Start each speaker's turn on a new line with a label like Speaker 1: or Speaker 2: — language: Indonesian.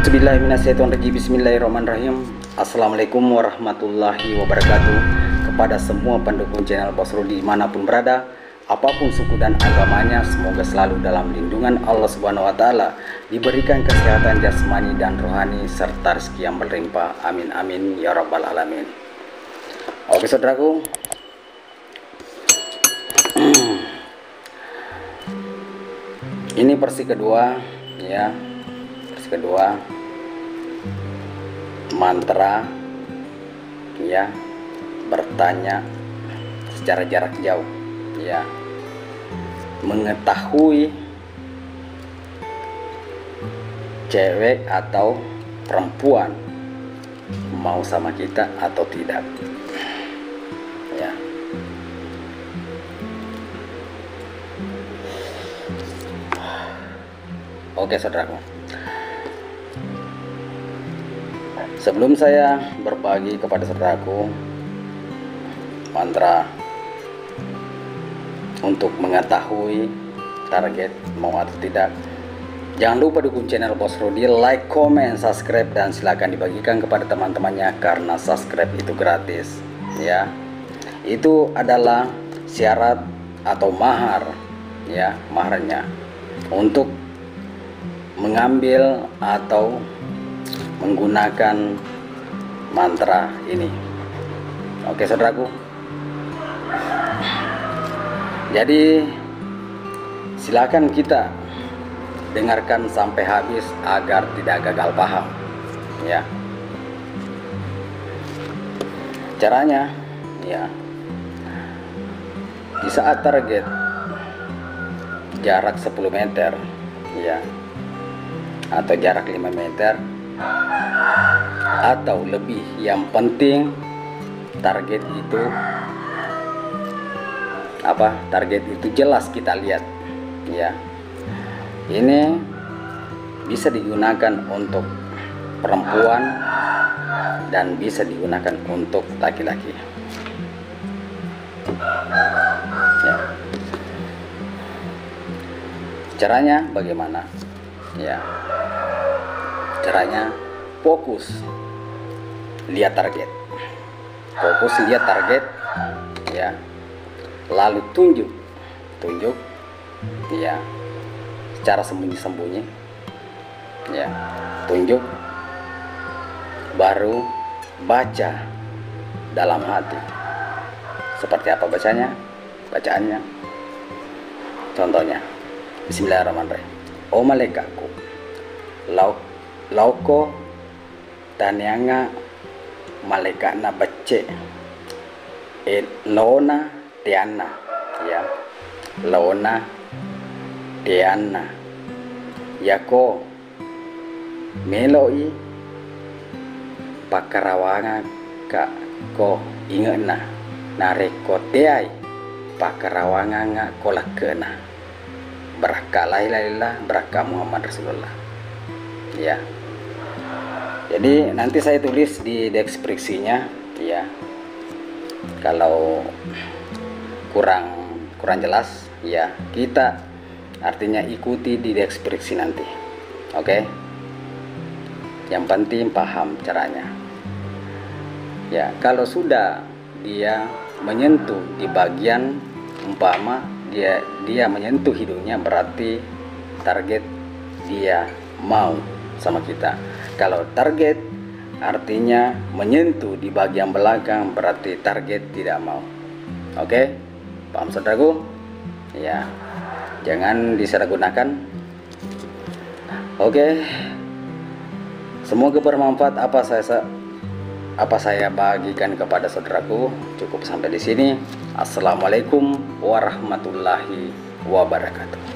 Speaker 1: A'udzubillahiminasyaitonirrajim. Bismillahirrahmanirrahim. Assalamualaikum warahmatullahi wabarakatuh. Kepada semua pendukung channel Bos Rudi dimanapun berada, apapun suku dan agamanya, semoga selalu dalam lindungan Allah Subhanahu wa Ta'ala, diberikan kesehatan jasmani dan rohani serta rezeki yang berlimpah. Amin amin ya rabbal alamin. Oke saudaraku, ini versi kedua ya, versi kedua mantra ya, bertanya secara jarak jauh ya, mengetahui cewek atau perempuan mau sama kita atau tidak ya. Oke saudaraku, sebelum saya berbagi kepada saudaraku mantra untuk mengetahui target mau atau tidak, jangan lupa dukung channel Bos Rudi, like, comment, subscribe, dan silakan dibagikan kepada teman-temannya karena subscribe itu gratis ya. Itu adalah syarat atau mahar ya, maharnya untuk mengambil atau menggunakan mantra ini. Oke saudaraku, jadi silakan kita dengarkan sampai habis agar tidak gagal paham ya. Caranya ya, di saat target jarak 10 meter ya, atau jarak 5 meter atau lebih, yang penting target itu apa, target itu jelas kita lihat ya. Ini bisa digunakan untuk perempuan dan bisa digunakan untuk laki-laki ya. Caranya bagaimana ya? Caranya fokus lihat target, fokus lihat target ya, lalu tunjuk ya, secara sembunyi-sembunyi ya, tunjuk, baru baca dalam hati. Seperti apa bacaannya? Contohnya, bismillahirrahmanirrahim. O malaikaku lauko tanyanga malaikana bacce lona tiana ya, lona tiana yako meloi pakarawanga ka ko ingena nareko teai pakarawanga nga kolakena beraka la ilaha illallah beraka Muhammad Rasulullah ya. Jadi nanti saya tulis di deskripsinya ya, kalau kurang jelas ya, kita artinya ikuti di deskripsi nanti. Oke, yang penting paham caranya ya. Kalau sudah dia menyentuh di bagian, umpama dia menyentuh hidungnya, berarti target dia mau sama kita. Kalau target artinya menyentuh di bagian belakang, berarti target tidak mau. Oke, paham saudaraku ya, jangan disalahgunakan. Oke, semoga bermanfaat apa saya bagikan kepada saudaraku. Cukup sampai di sini. Assalamualaikum warahmatullahi wabarakatuh.